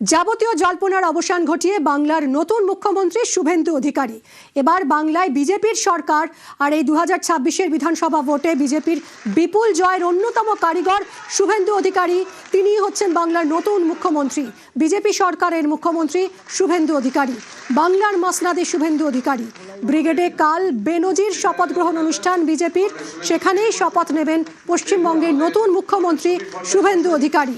যাবতীয় জল্পনার অবসান ঘটিয়ে বাংলার নতুন মুখ্যমন্ত্রী শুভেন্দু অধিকারী। এবার বাংলায় বিজেপির সরকার, আর এই 2026-এর বিধানসভা ভোটে বিজেপির বিপুল জয়ের অন্যতম কারিগর শুভেন্দু অধিকারী। তিনি হচ্ছেন বাংলার নতুন মুখ্যমন্ত্রী, বিজেপি সরকারের মুখ্যমন্ত্রী শুভেন্দু অধিকারী। বাংলার মসনাদে শুভেন্দু অধিকারী। ব্রিগেডে কাল বেনজির শপথ গ্রহণ অনুষ্ঠান বিজেপির, সেখানেই শপথ নেবেন পশ্চিমবঙ্গের নতুন মুখ্যমন্ত্রী শুভেন্দু অধিকারী।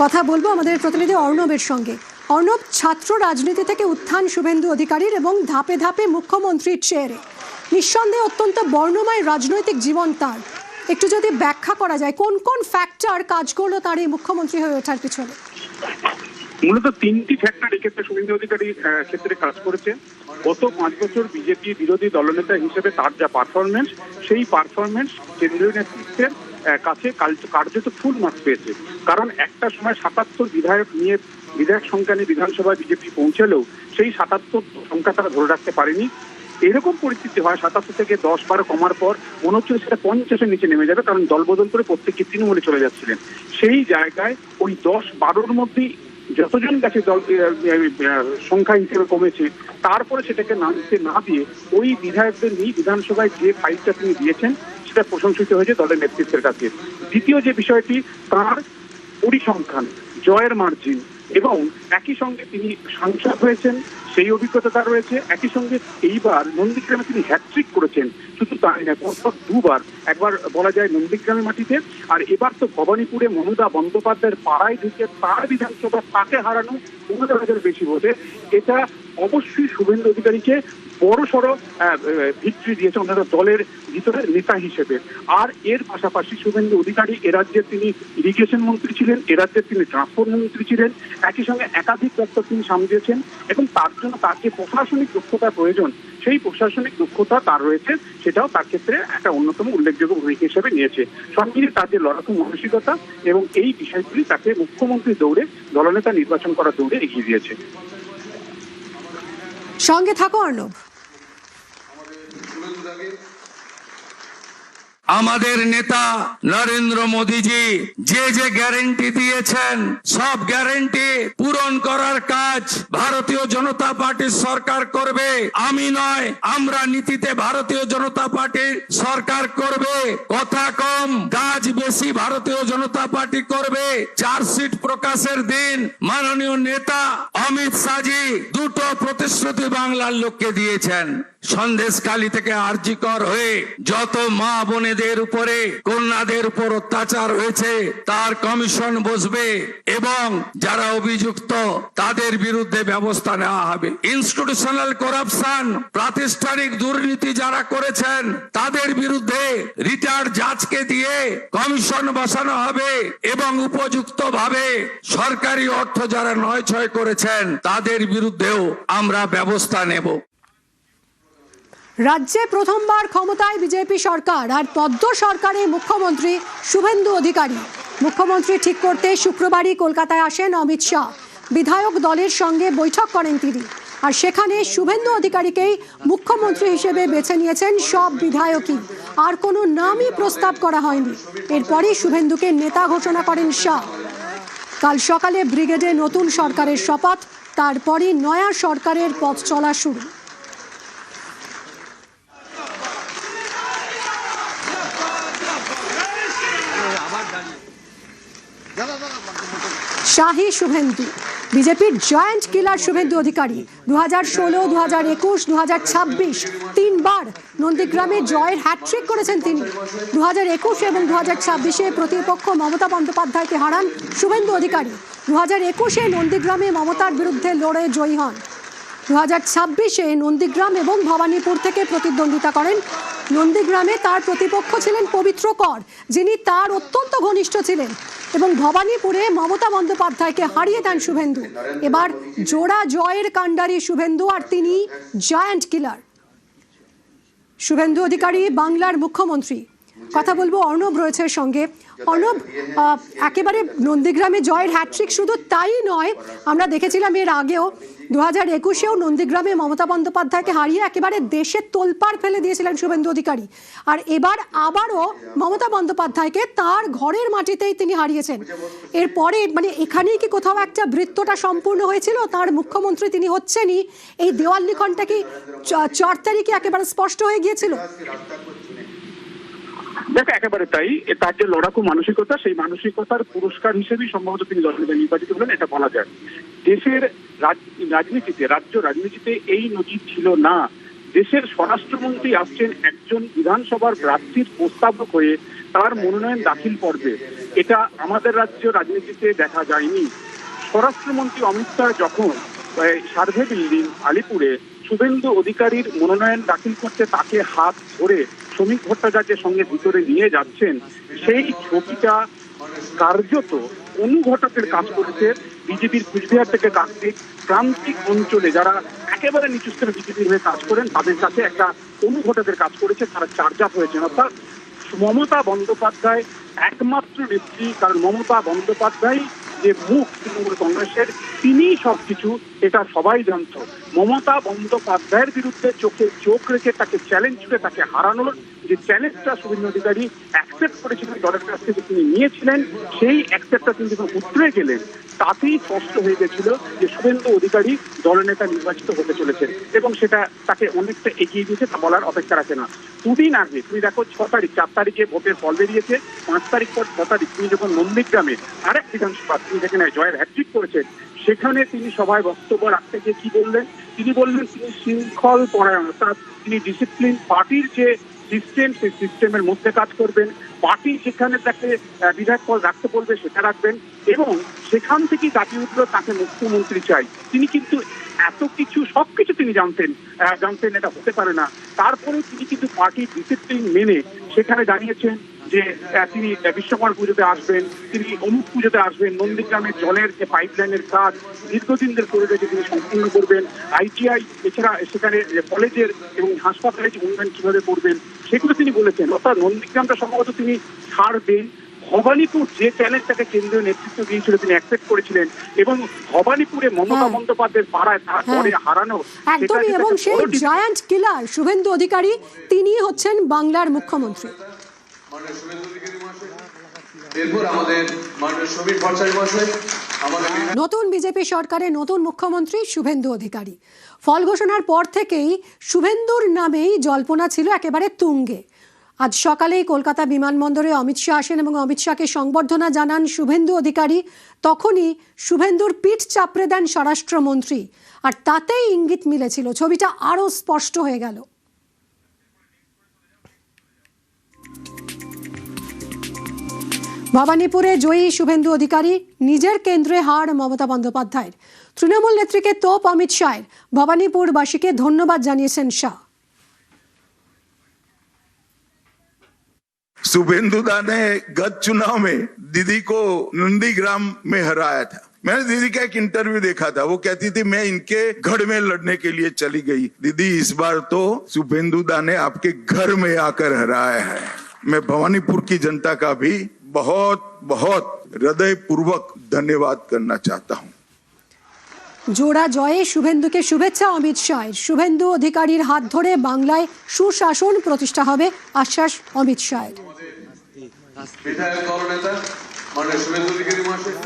কথা বলবো আমাদের প্রতিনিধি অর্ণবের সঙ্গে। অর্ণব, ছাত্র রাজনীতি থেকে উত্থান শুভেন্দু অধিকারীর এবং ধাপে ধাপে মুখ্যমন্ত্রীর চেয়ারে, নিঃসন্দেহে অত্যন্ত বর্ণময় রাজনৈতিক জীবন তার। একটু যদি ব্যাখ্যা করা যায়, কোন কোন ফ্যাক্টর কাজ করলো তার এই মুখ্যমন্ত্রী হয়ে ওঠার পিছনে? মূলত তিনটি ফ্যাক্টর এক্ষেত্রে শুভেন্দু অধিকারীর ক্ষেত্রে কাজ করেছে। গত 5 বছর বিজেপি বিরোধী দলনেতা হিসেবে তার যা পারফরমেন্স, সেই পারফরমেন্স কেন্দ্রীয় নেতৃত্বের কাছে কার্যত ফুল মার্কস পেয়েছে। কারণ একটা সময় 77 বিধায়ক নিয়ে বিধায়ক সংখ্যা নিয়ে বিধানসভায় বিজেপি পৌঁছলেও সেই 77 সংখ্যা তারা ধরে রাখতে পারেনি। এরকম পরিস্থিতি হয় 77 থেকে 10-12 কমার পর মনে হচ্ছিল সেটা 50-এর নিচে নেমে যাবে, কারণ দলবদল করে প্রত্যেককে তৃণমূলে চলে যাচ্ছিলেন। সেই জায়গায় ওই 10-12-র মধ্যেই যতজন গেছে দল সংখ্যা হিসেবে কমেছে, তারপরে সেটাকে নামতে না দিয়ে ওই বিধায়কদের নিয়ে বিধানসভায় যে ফাইটটা তিনি দিয়েছেন সেটা প্রশংসিত হয়েছে দলের নেতৃত্বের কাছে। দ্বিতীয় যে বিষয়টি, তার পরিসংখ্যান, জয়ের মার্জিন, এবং একই সঙ্গে তিনি সাংসদ হয়েছেন, সেই অভিজ্ঞতা তার রয়েছে। একই সঙ্গে এইবার নন্দীগ্রামে তিনি হ্যাট্রিক করেছেন, শুধু তাই না, পরপর দুবার, একবার বলা যায় নন্দীগ্রামের মাটিতে, আর এবার তো ভবানীপুরে মমতা বন্দ্যোপাধ্যায়ের পাড়ায় ঢুকে তার বিধানসভা তাকে হারানো 15,000 বেশি ভোটে। এটা অবশ্যই শুভেন্দু অধিকারীকে বড়সড় ভিক্টরি দিয়েছে ওনারা দলের ভিতরে নেতা হিসেবে। আর এর পাশাপাশি শুভেন্দু অধিকারী এরাজ্যের তিনি ইরিগেশন মন্ত্রী ছিলেন, এরাজ্যের তিনি ট্রান্সপোর্ট মন্ত্রী ছিলেন, একই সঙ্গে একাধিক দপ্তর তিনি সামলিয়েছেন, এবং তার জন্য তার যে প্রশাসনিক দক্ষতার প্রয়োজন, সেই প্রশাসনিক দক্ষতা তার রয়েছে, সেটাও তার ক্ষেত্রে একটা অন্যতম উল্লেখযোগ্য ভূমিকা হিসেবে নিয়েছে। সঙ্গে তার যে লড়াকু মানসিকতা এবং এই বিষয়গুলি তাকে মুখ্যমন্ত্রী দৌড়ে, দলনেতা নির্বাচন করার দৌড়ে এগিয়ে দিয়েছে। সঙ্গে থাকো অর্ণব। আমাদের নেতা নরেন্দ্র মোদীজি যে যে গ্যারেন্টি দিয়েছেন, সব গ্যারেন্টি পূরণ করার কাজ ভারতীয় জনতা পার্টির সরকার করবে। আমি নয়, আমরা নীতিতে ভারতীয় জনতা পার্টির সরকার করবে। কথা কম, কাজ বেশি ভারতীয় জনতা পার্টি করবে। চার্জশিট প্রকাশের দিন মাননীয় নেতা অমিত শাহজি দুটো প্রতিশ্রুতি বাংলার লোককে দিয়েছেন। সন্দেশখালী থেকে আরজিকর হয়ে যত মা বোনেদের উপরে, কন্যাদের উপর অত্যাচার হয়েছে তার কমিশন বসবে, এবং যারা অভিযুক্ত তাদের বিরুদ্ধে ব্যবস্থা নেওয়া হবে। ইনস্টিটিউশনাল করাপশন, প্রাতিষ্ঠানিক দুর্নীতি যারা করেছেন তাদের বিরুদ্ধে রিটায়ার্ড জাজকে দিয়ে কমিশন বসানো হবে, এবং উপযুক্ত ভাবে সরকারি অর্থ যারা নয়ছয় করেছেন তাদের বিরুদ্ধেও আমরা ব্যবস্থা নেব। রাজ্যে প্রথমবার ক্ষমতায় বিজেপি সরকার, আর পদ্ম সরকারের মুখ্যমন্ত্রী শুভেন্দু অধিকারী। মুখ্যমন্ত্রী ঠিক করতে শুক্রবারই কলকাতায় আসেন অমিত শাহ। বিধায়ক দলের সঙ্গে বৈঠক করেন তিনি, আর সেখানে শুভেন্দু অধিকারীকেই মুখ্যমন্ত্রী হিসেবে বেছে নিয়েছেন সব বিধায়কই। আর কোনো নামই প্রস্তাব করা হয়নি। এরপরই শুভেন্দুকে নেতা ঘোষণা করেন শাহ। কাল সকালে ব্রিগেডে নতুন সরকারের শপথ, তারপরই নয়া সরকারের পথ চলা শুরু। শাহী শুভেন্দু, বিজেপির জয়েন্ট কিলার শুভেন্দু অধিকারী 2016, 2021, 2026 তিনবার নন্দীগ্রামে জয়ের হ্যাট্রিক করেছেন তিনি। 2021 এবং 2026-এ প্রতিপক্ষ মমতা বন্দ্যোপাধ্যায়কে হারান শুভেন্দু অধিকারী। 2021-এ নন্দীগ্রামে মমতার বিরুদ্ধে লড়ে জয়ী হন। 2026-এ নন্দীগ্রাম এবং ভবানীপুর থেকে প্রতিদ্বন্দ্বিতা করেন। নন্দীগ্রামে তার প্রতিপক্ষ ছিলেন পবিত্র কর, যিনি তার অত্যন্ত ঘনিষ্ঠ ছিলেন, এবং ভবানীপুরে মমতা বন্দ্যোপাধ্যায়কে হারিয়ে দেন শুভেন্দু। এবার জোড়া জয়ের কাণ্ডারি শুভেন্দু, আর তিনি জায়ান্ট কিলার। শুভেন্দু অধিকারী বাংলার মুখ্যমন্ত্রী। কথা বলবো, অর্ণব রয়েছে সঙ্গে। অর্ণব, একেবারে নন্দীগ্রামে জয়ের হ্যাট্রিক, শুধু তাই নয়, আমরা দেখেছিলাম এর আগেও 2021-এও নন্দীগ্রামে মমতা বন্দ্যোপাধ্যায়কে হারিয়ে একেবারে দেশের তোলপাড় ফেলে দিয়েছিলেন শুভেন্দু অধিকারী। আর এবার আবারও মমতা বন্দ্যোপাধ্যায়কে তার ঘরের মাটিতেই তিনি হারিয়েছেন। এরপরে মানে এখানেই কি কোথাও একটা বৃত্তটা সম্পূর্ণ হয়েছিল? তার মুখ্যমন্ত্রী তিনি হচ্ছেনই, এই দেওয়াল লিখনটা কি 4 তারিখে একেবারে স্পষ্ট হয়ে গিয়েছিল? দেখো, একেবারে তাই। তার যে লড়াকু মানসিকতা, সেই মানসিকতার পুরস্কার হিসেবেই সম্ভবত তিনি দলনেতা নির্বাচিত হলেন, এটা বলা যায়। দেশের রাজনীতিতে, রাজ্য রাজনীতিতে এই নজির ছিল না। দেশের স্বরাষ্ট্রমন্ত্রী আসছেন একজন বিধানসভার প্রার্থীর প্রস্তাবক হয়ে তার মনোনয়ন দাখিল পর্বে। এটা আমাদের রাজ্য রাজনীতিতে দেখা যায়নি। স্বরাষ্ট্রমন্ত্রী অমিত শাহ যখন সার্ভে বিল্ডিং আলিপুরে শুভেন্দু অধিকারীর মনোনয়ন দাখিল করতে তাকে হাত ধরে শ্রমিক ভট্টাচার্যের সঙ্গে ভিতরে নিয়ে যাচ্ছেন, সেই ছবিটা কার্যত অনুঘটকের কাজ করেছে বিজেপির কুচবিহার থেকে কার্তিক প্রান্তিক অঞ্চলে যারা একেবারে নিচু স্তরে বিজেপির হয়ে কাজ করেন, তাদের কাছে একটা অনুঘটকের কাজ করেছে। তারা চার্জাপ হয়েছেন, অর্থাৎ মমতা বন্দ্যোপাধ্যায় একমাত্র নেত্রী। কারণ মমতা বন্দ্যোপাধ্যায় যে মুখ তৃণমূল কংগ্রেসের, তিনিই সবকিছু, এটা সবাই জানত। মমতা বন্দ্যোপাধ্যায়ের বিরুদ্ধে চোখে চোখ রেখে তাকে চ্যালেঞ্জ করে তাকে হারানোর যে চ্যালেঞ্জটা শুভেন্দু অধিকারী অ্যাকসেপ্ট করেছিলেন, দলের কাছ থেকে তিনি নিয়েছিলেন, সেই অ্যাকসেপ্টটা তিনি যখন উতরে গেলেন, তাতেই স্পষ্ট হয়ে গেছিল যে শুভেন্দু অধিকারী দলনেতা নির্বাচিত হতে চলেছেন, এবং সেটা তাকে অনেকটা এগিয়ে দিয়েছে, তা বলার অপেক্ষা রাখে না। দুদিন আগে তুমি দেখো 6 তারিখ, 4 তারিখে ভোটের ফল বেরিয়েছে, 5 তারিখ পর 6 তারিখ তিনি যখন নন্দীগ্রামে আরেক বিধানসভা তিনি যেখানে জয়ের হ্যাট্রিক করেছেন, সেখানে তিনি সভায় বক্তব্য রাখতে গিয়ে কি বললেন? তিনি বললেন তিনি শৃঙ্খল পরায়ণ, অর্থাৎ তিনি ডিসিপ্লিন, পার্টির যে সিস্টেম, সেই সিস্টেমের মধ্যে কাজ করবেন। পার্টি যেখানে তাকে বিধায়ক পদ রাখতে বলবে সেটা রাখবেন, এবং সেখান থেকেই দাবি উঠল তাকে মুখ্যমন্ত্রী চাই। তিনি কিন্তু এত কিছু, সবকিছু তিনি জানতেন এটা হতে পারে না। তারপরে তিনি কিন্তু পার্টির ডিসিপ্লিন মেনে সেখানে জানিয়েছেন যে তিনি বিশ্বকর্মা পুজোতে আসবেন, তিনি অমুক পুজোতে আসবেন, নন্দীগ্রামের জলের যে পাইপলাইনের কাজ দীর্ঘদিন ধরে করে রয়েছে তিনি সম্পূর্ণ করবেন, ITI এছাড়া সেখানে কলেজের এবং হাসপাতালের যে উন্নয়ন কিভাবে করবেন সেগুলো তিনি বলেছেন। অর্থাৎ নন্দীগ্রামটা সম্ভবত তিনি ছাড়বেন। ভবানীপুর যে চ্যালেঞ্জটাকে কেন্দ্রীয় নেতৃত্ব দিয়েছিল তিনি অ্যাকসেপ্ট করেছিলেন, এবং ভবানীপুরে মমতা বন্দ্যোপাধ্যায়ের পাড়ায় তারপরে হারানো একদমই, এবং সেই জায়ান্ট কিলার শুভেন্দু অধিকারী তিনি হচ্ছেন বাংলার মুখ্যমন্ত্রী। নতুন বিজেপি সরকারের নতুন মুখ্যমন্ত্রী শুভেন্দু অধিকারী। ফল ঘোষণার পর থেকেই শুভেন্দুর নামেই জল্পনা ছিল একেবারে তুঙ্গে। আজ সকালেই কলকাতা বিমানবন্দরে অমিত শাহ আসেন এবং অমিত শাহকে সংবর্ধনা জানান শুভেন্দু অধিকারী। তখনই শুভেন্দুর পিঠ চাপড়ে দেন স্বরাষ্ট্রমন্ত্রী, আর তাতেই ইঙ্গিত মিলেছিল, ছবিটা আরো স্পষ্ট হয়ে গেল। ভবানীপুরে জয়ী শুভেন্দু অধিকারী, নিজের কেন্দ্রে হার মমতা বন্দ্যোপাধ্যায়ের। তৃণমূল নেত্রীকে তোপ অমিত শাহের, ভবানীপুরবাসীকে ধন্যবাদ জানিয়েছেন শাহ। शुभेंदु दा ने गत चुनाव में दीदी को नंदीग्राम में हराया था। मैंने दीदी का एक इंटरव्यू देखा था, वो कहती थी मैं इनके गढ़ में लड़ने के लिए चली गई। दीदी इस बार तो शुभेंदु दा ने आपके घर में आकर हराया है। मैं भवानीपुर की जनता का भी बहुत बहुत हृदय पूर्वक धन्यवाद करना चाहता हूँ। জোড়া জয়ে শুভেন্দুকে শুভেচ্ছা অমিত শাহের। শুভেন্দু অধিকারীর হাত ধরে বাংলায় সুশাসন প্রতিষ্ঠা হবে, আশ্বাস অমিত শাহের।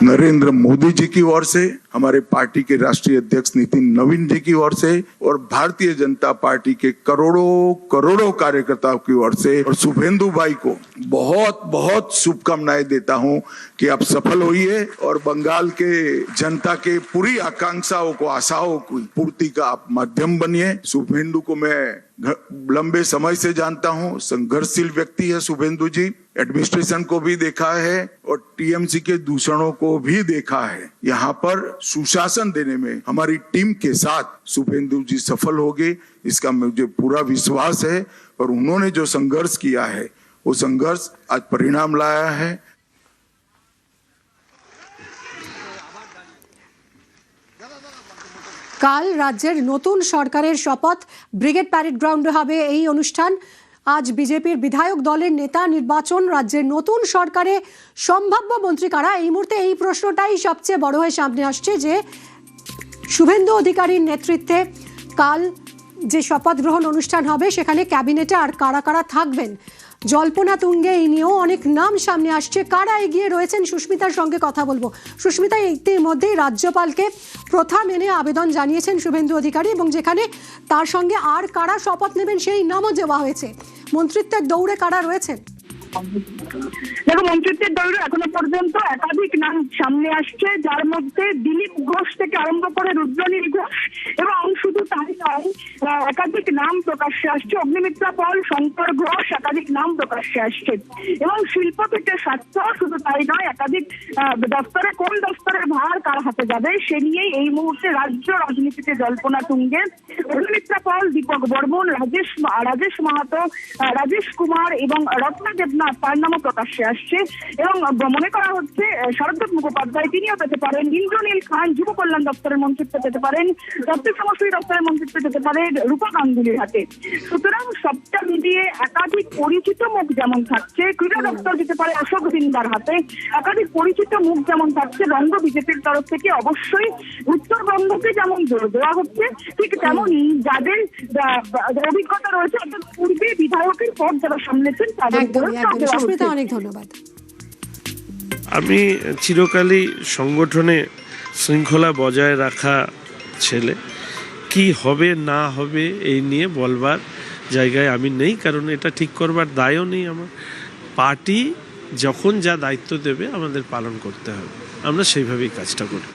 नरेंद्र मोदी जी की ओर से, हमारे पार्टी के राष्ट्रीय अध्यक्ष नितिन नवीन जी की ओर से, और भारतीय जनता पार्टी के करोड़ों करोड़ों कार्यकर्ताओं की ओर से, और शुभेंदु भाई को बहुत बहुत शुभकामनाएं देता हूं कि आप सफल होइए और बंगाल के जनता के पूरी आकांक्षाओं को, आशाओं की पूर्ति का आप माध्यम बनिए। शुभेंदु को मैं लंबे समय से जानता हूं, संघर्षशील व्यक्ति है शुभेंदु जी। एडमिनिस्ट्रेशन को भी देखा है और टीएमसी के दूषणों को भी देखा है। यहाँ पर सुशासन देने में हमारी टीम के साथ शुभेंदु जी सफल होंगे, इसका मुझे पूरा विश्वास है। और उन्होंने जो संघर्ष किया है वो संघर्ष आज परिणाम लाया है। কাল রাজ্যের নতুন সরকারের শপথ, ব্রিগেড প্যারেড গ্রাউন্ডে হবে এই অনুষ্ঠান। আজ বিজেপির বিধায়ক দলের নেতা নির্বাচন, রাজ্যের নতুন সরকারে সম্ভাব্য মন্ত্রী কারা, এই মুহূর্তে এই প্রশ্নটাই সবচেয়ে বড় হয়ে সামনে আসছে যে শুভেন্দু অধিকারীর নেতৃত্বে কাল যে শপথ গ্রহণ অনুষ্ঠান হবে সেখানে ক্যাবিনেটে আর কারা কারা থাকবেন। জল্পনা তুঙ্গে এই নিয়েও অনেক নাম সামনে আসছে। কারা এগিয়ে রয়েছেন সুস্মিতার সঙ্গে কথা বলবো। সুস্মিতা, ইতিমধ্যেই রাজ্যপালকে প্রথা মেনে আবেদন জানিয়েছেন শুভেন্দু অধিকারী এবং যেখানে তার সঙ্গে আর কারা শপথ নেবেন সেই নামও দেওয়া হয়েছে। মন্ত্রিত্বের দৌড়ে কারা রয়েছেন? দেখো, মন্ত্রিত্বের দৌড়ে এখনো পর্যন্ত একাধিক নাম সামনে আসছে, যার মধ্যে দিলীপ ঘোষ থেকে আরম্ভ করে রুদ্রনীল ঘোষ এবং শুধু তাই নয়, একাধিক নাম প্রকাশ্যে আসছে। অগ্নিমিত্রা পল, শঙ্কর ঘোষ, একাধিক নাম প্রকাশ্যে আসছে এবং শিল্প থেকে স্বাস্থ্য, শুধু তাই নয়, একাধিক দপ্তরে কোন দপ্তরের ভার কার হাতে যাবে সে নিয়েই এই মুহূর্তে রাজ্য রাজনীতিতে জল্পনা তুঙ্গে। অগ্নিমিত্রা পল, দীপক বর্মন, রাজেশ মাহাতো, রাজেশ কুমার এবং রত্না দেবনাথ তার নামও প্রকাশ্যে আসছে এবং মনে করা হচ্ছে শরৎ মুখোপাধ্যায় তিনিও পেতে পারেন, ইন্দ্রনীল খান যুব কল্যাণ দপ্তরের মন্ত্রিত্ব পেতে পারেন, তথ্য সমষ্টি দপ্তরের মন্ত্রিত্ব পেতে পারেন রূপা গাঙ্গুলির হাতে। সুতরাং সবটা মিলিয়ে একাধিক পরিচিত মুখ যেমন থাকছে, ক্রীড়া দপ্তর যেতে পারে অশোক দিনদার হাতে, একাধিক পরিচিত মুখ যেমন থাকছে, বঙ্গ বিজেপির তরফ থেকে অবশ্যই উত্তরবঙ্গকে যেমন জোর দেওয়া হচ্ছে, ঠিক তেমনই যাদের অভিজ্ঞতা রয়েছে, অর্থাৎ পূর্বে বিধায়কের পদ যারা সামলেছেন তাদের সুস্মিতা, অনেক ধন্যবাদ। আমি চিরকালই সংগঠনে শৃঙ্খলা বজায় রাখা ছেলে, কি হবে না হবে এই নিয়ে বলবার জায়গায় আমি নেই, কারণ এটা ঠিক করবার দায়ও নেই আমার। পার্টি যখন যা দায়িত্ব দেবে আমাদের পালন করতে হবে, আমরা সেইভাবেই কাজটা করি।